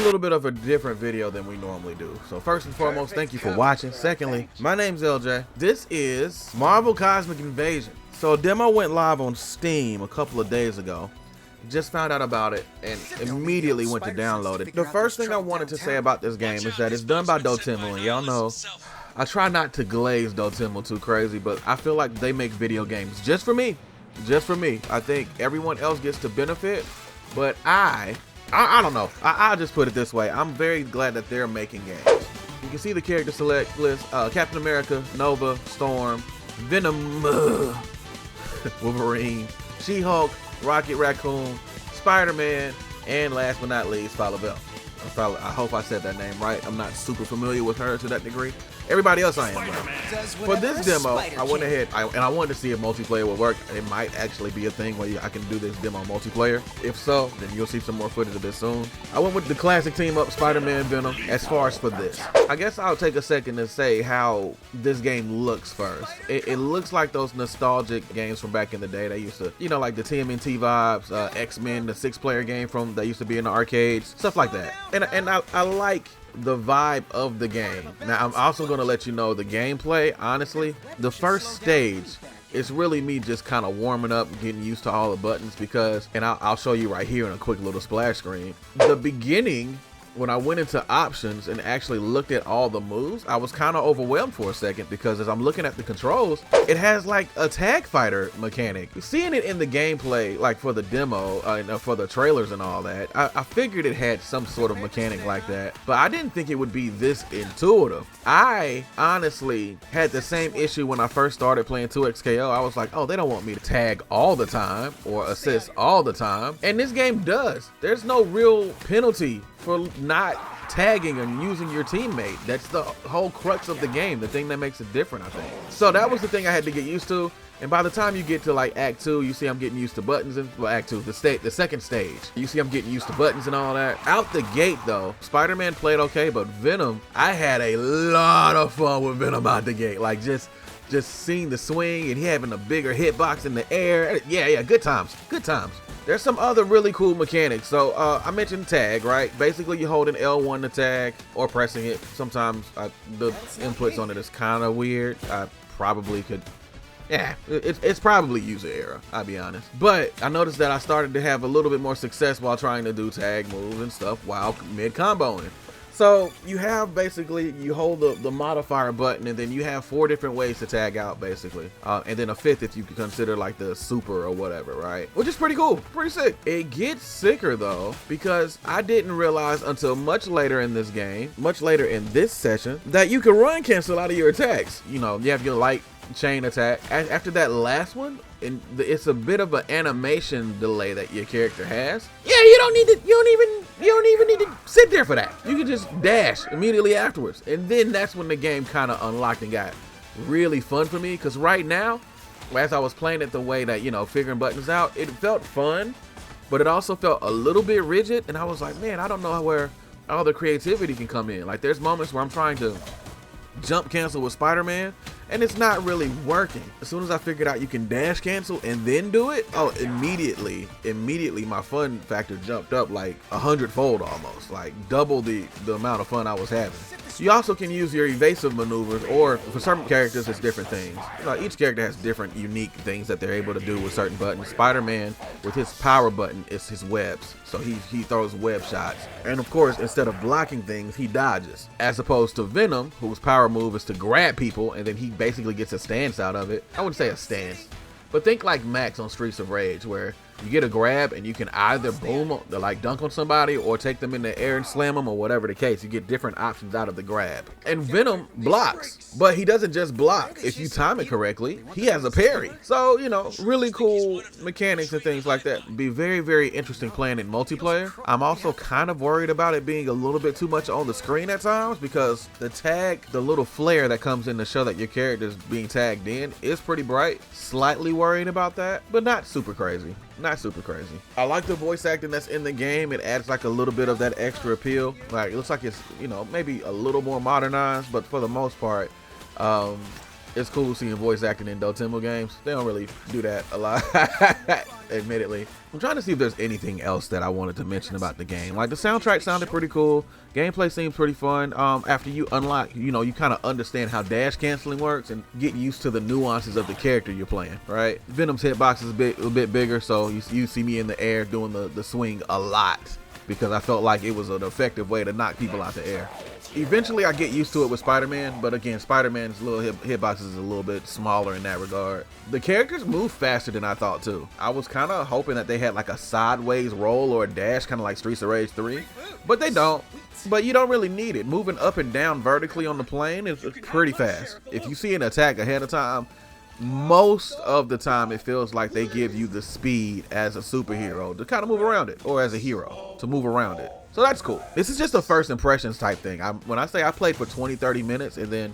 little bit of a different video than we normally do. So first and foremost, thank you for watching. Secondly, my name's LJ. This is Marvel Cosmic Invasion. So a demo went live on Steam a couple of days ago. Just found out about it and immediately went to download it. The first thing I wanted to say about this game is that it's done by Dotemu, and y'all know I try not to glaze Dotemu too crazy, but I feel like they make video games just for me. Just for me. I think everyone else gets to benefit, but I don't know. I'll just put it this way. I'm very glad that they're making games. You can see the character select list. Captain America, Nova, Storm, Venom, Wolverine, She-Hulk, Rocket Raccoon, Spider-Man, and last but not least, Phyl-Vell. I hope I said that name right. I'm not super familiar with her to that degree. Everybody else I am, though. For this demo, I went ahead and I wanted to see if multiplayer would work. It might actually be a thing where I can do this demo multiplayer. If so, then you'll see some more footage of this soon. I went with the classic team up, Spider-Man, Venom, as far as for this. I guess I'll take a second to say how this game looks first. It looks like those nostalgic games from back in the day. They used to, you know, like the TMNT vibes, X-Men, the 6-player game from that used to be in the arcades, stuff like that. And I like the vibe of the game. Now I'm also going to let you know the gameplay, honestly, the first stage is really me just kind of warming up, getting used to all the buttons, because, and I'll show you right here in a quick little splash screen, the beginning, when I went into options and actually looked at all the moves, I was kind of overwhelmed for a second, because as I'm looking at the controls, it has like a tag fighter mechanic. Seeing it in the gameplay, like for the demo, for the trailers and all that, I figured it had some sort of mechanic like that, but I didn't think it would be this intuitive. I honestly had the same issue when I first started playing 2XKO. I was like, oh, they don't want me to tag all the time or assist all the time, and this game does. There's no real penalty for not tagging and using your teammate. That's the whole crux of the game, the thing that makes it different, I think. So that was the thing I had to get used to, and by the time you get to like Act 2, you see I'm getting used to buttons, and well, Act 2, the second stage, you see I'm getting used to buttons and all that. Out the gate though, Spider-Man played okay, but Venom, I had a lot of fun with Venom out the gate. Like just seeing the swing and he having a bigger hitbox in the air. Yeah, good times, good times. There's some other really cool mechanics. So I mentioned tag, right? Basically you holding L1 to tag or pressing it. Sometimes the inputs on it is kind of weird. I probably could, yeah, it's probably user error, I'll be honest. But I noticed that I started to have a little bit more success while trying to do tag moves and stuff while mid-comboing. So you have basically, you hold the modifier button, and then you have 4 different ways to tag out basically. And then a 5th if you could consider like the super or whatever, right? Which is pretty cool, pretty sick. It gets sicker though, because I didn't realize until much later in this game, much later in this session, that you can run cancel out of your attacks. You know, you have your light chain attack. After that last one, and it's a bit of an animation delay that your character has. Yeah, you don't even need to sit there for that. You can just dash immediately afterwards, and then that's when the game kind of unlocked and got really fun for me. Because right now, as I was playing it the way that, you know, figuring buttons out, it felt fun, but it also felt a little bit rigid, and I was like, man, I don't know where all the creativity can come in. Like there's moments where I'm trying to jump cancel with Spider-Man, and it's not really working. As soon as I figured out you can dash cancel and then do it, oh, immediately my fun factor jumped up like 100-fold almost, like double the amount of fun I was having. You also can use your evasive maneuvers, or for certain characters it's different things. You know, each character has different unique things that they're able to do with certain buttons. Spider-Man, with his power button, is his webs, so he throws web shots, and of course instead of blocking things he dodges, as opposed to Venom, whose power move is to grab people and then he basically gets a stance out of it. I wouldn't say a stance, but think like Max on Streets of Rage, where you get a grab and you can either boom, like dunk on somebody, or take them in the air and slam them, or whatever the case. You get different options out of the grab. And Venom blocks, but he doesn't just block. If you time it correctly, he has a parry. So, you know, really cool mechanics and things like that. Be very, very interesting playing in multiplayer. I'm also kind of worried about it being a little bit too much on the screen at times, because the tag, the little flare that comes in to show that your character is being tagged in, is pretty bright. Slightly worried about that, but not super crazy. Not super crazy. I like the voice acting that's in the game. It adds like a little bit of that extra appeal. Like it looks like it's, you know, maybe a little more modernized, but for the most part, it's cool seeing voice acting in Dotemu games. They don't really do that a lot. admittedly. I'm trying to see if there's anything else that I wanted to mention about the game. Like, the soundtrack sounded pretty cool. Gameplay seems pretty fun. After you unlock, you kind of understand how dash canceling works and get used to the nuances of the character you're playing, right? Venom's hitbox is a bit bigger, so you see me in the air doing the swing a lot because I felt like it was an effective way to knock people out the air. Eventually I get used to it with Spider-Man, but again, Spider-Man's little hitbox is a little bit smaller in that regard. The characters move faster than I thought too. I was kind of hoping that they had like a sideways roll or a dash, kind of like Streets of Rage 3, but they don't. But you don't really need it. Moving up and down vertically on the plane is pretty fast. If you see an attack ahead of time, most of the time it feels like they give you the speed as a superhero to kind of move around it, or as a hero to move around it. So that's cool. This is just a first impressions type thing. When I say I played for 20-30 minutes, and then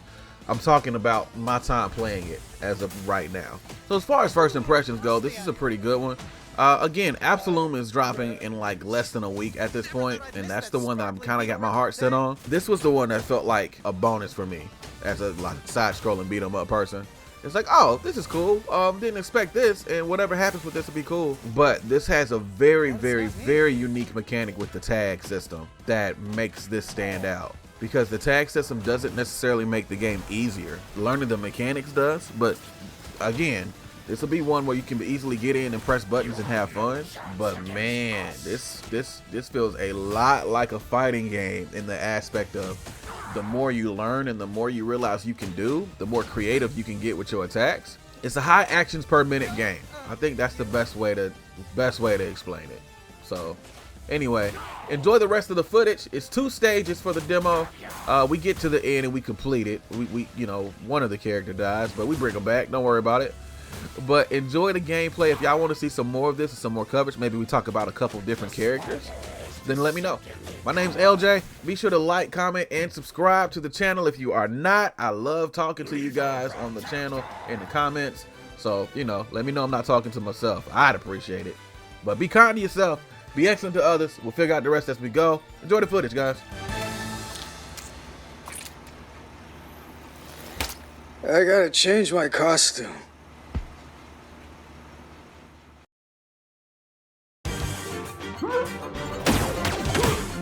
I'm talking about my time playing it as of right now. So as far as first impressions go, this is a pretty good one. Again, Absolum is dropping in like less than a week at this point, and that's the one that I'm kind of got my heart set on. This was the one that felt like a bonus for me as a like side-scrolling beat-em-up person. It's like, oh, this is cool. Didn't expect this, and whatever happens with this will be cool. But this has a very, very, very unique mechanic with the tag system that makes this stand out. Because the tag system doesn't necessarily make the game easier. Learning the mechanics does, but again, this will be one where you can easily get in and press buttons and have fun. But man, this feels a lot like a fighting game in the aspect of the more you learn and the more you realize you can do, the more creative you can get with your attacks. It's a high actions per minute game. I think that's the best way to explain it. So anyway, enjoy the rest of the footage. It's 2 stages for the demo. We get to the end and we complete it. We one of the character dies, but we bring them back. Don't worry about it. But enjoy the gameplay. If y'all want to see some more of this and some more coverage, maybe we talk about a couple different characters, then let me know. My name's LJ. Be sure to like, comment, and subscribe to the channel if you are not. I love talking to you guys on the channel in the comments. So, let me know I'm not talking to myself. I'd appreciate it. But be kind to yourself. Be excellent to others. We'll figure out the rest as we go. Enjoy the footage, guys. I gotta change my costume.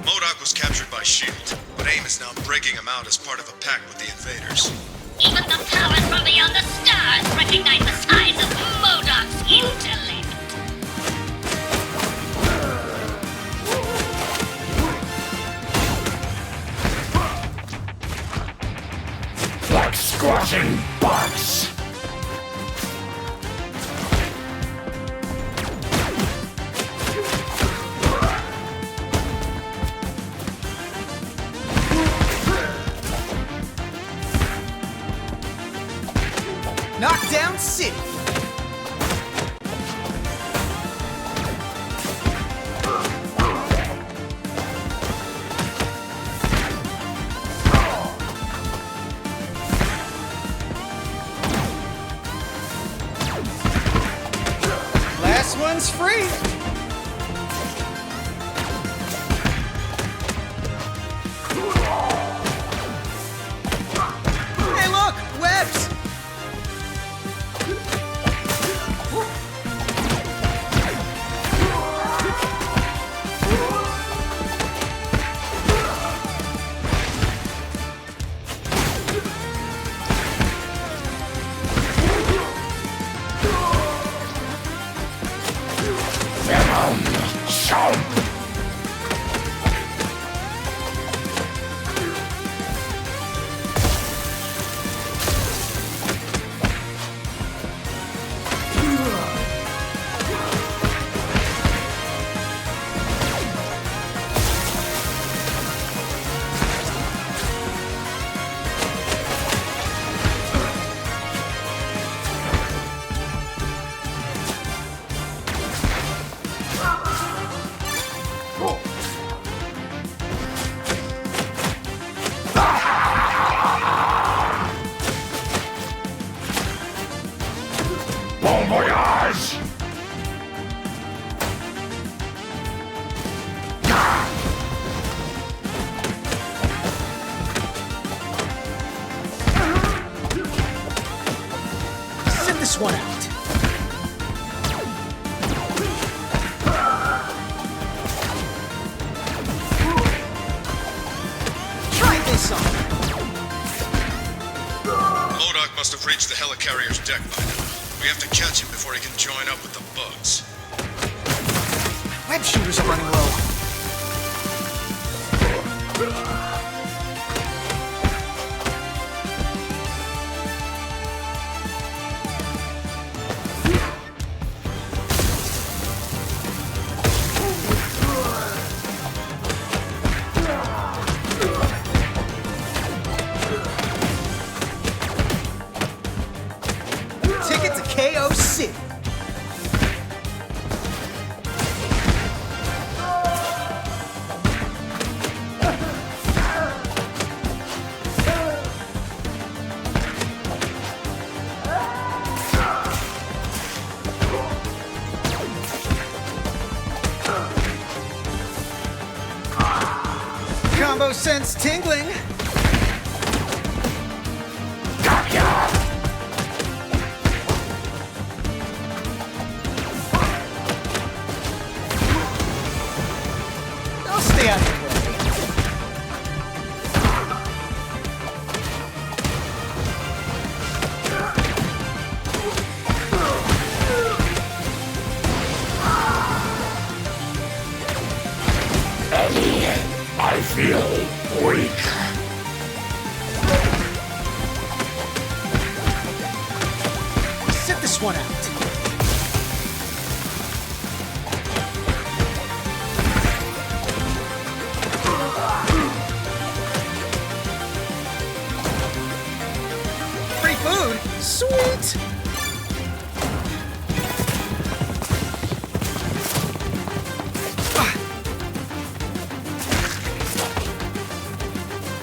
MODOK was captured by S.H.I.E.L.D., but AIM is now breaking him out as part of a pact with the invaders. Even the powers from beyond the stars recognize the size of MODOK's intellect. Like squashing bugs. Knockdown City. Last one's free. Hey, look, webs. Must have reached the helicarrier's deck by now. We have to catch him before he can join up with the bugs. Web shooters are running low. Ticket to KO City. Combo sense tingling. I'll stay out of the way. Eddie, I feel weak. Sit this one out. Free food? Sweet!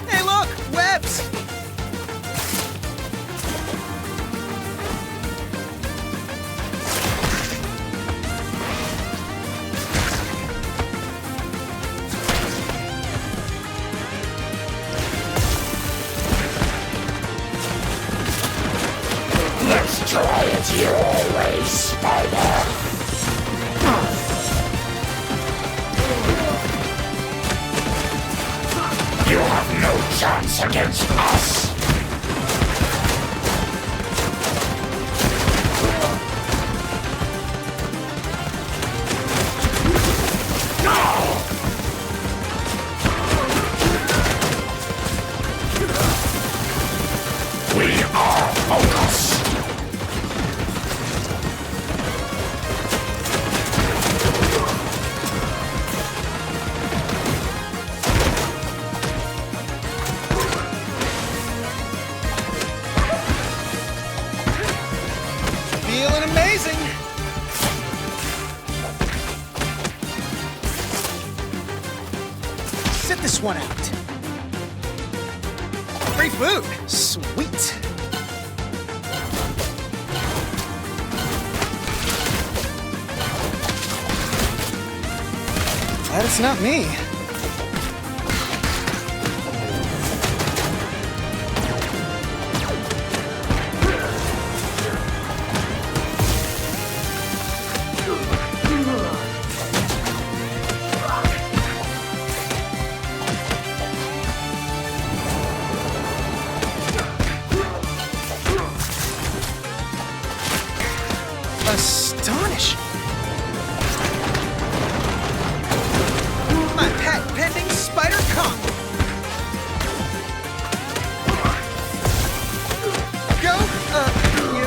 Hey, look! Webs! Let's try it your way, Spider. You have no chance against us. We are focused. Feeling amazing! Sit this one out. Free food! Sweet! Glad it's not me. Astonishing! My patent-pending spider combo! Go, you!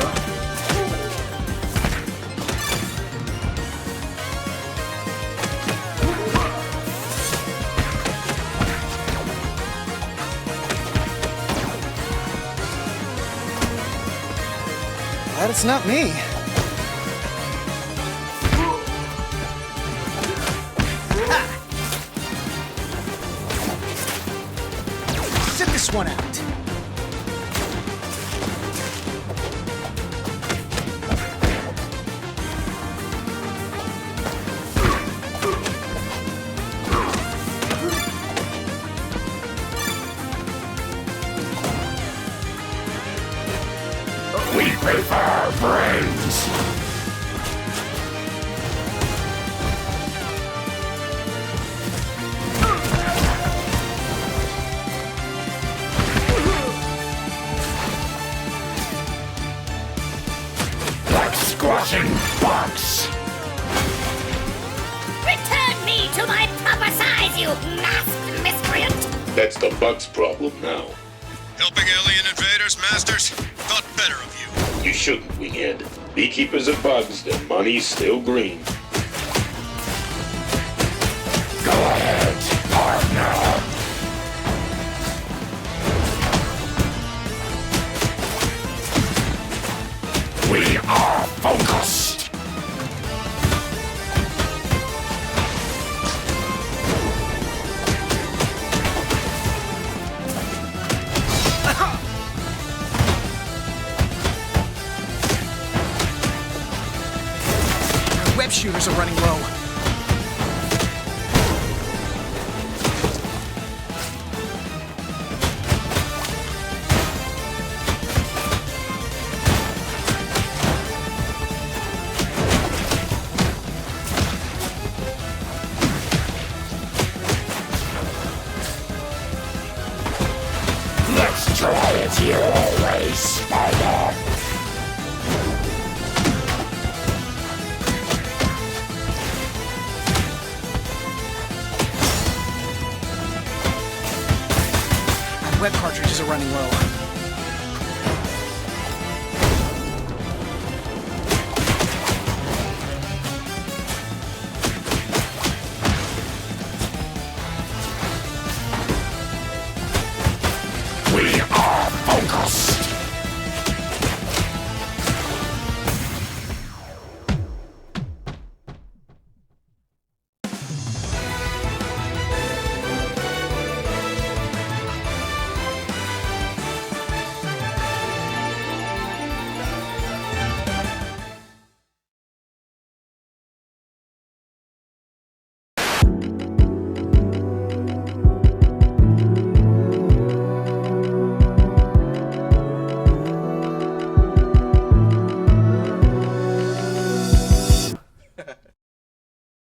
Glad it's not me. Sit this one out. We prefer brains. you masked miscreant! That's the bug's problem now. Helping alien invaders, Masters? Thought better of you. You shouldn't, Winghead. Beekeepers are bugs, their money's still green. Go ahead, partner. We are focused. Web shooters are running low. Let's try it your way, Spider. Web cartridges are running low.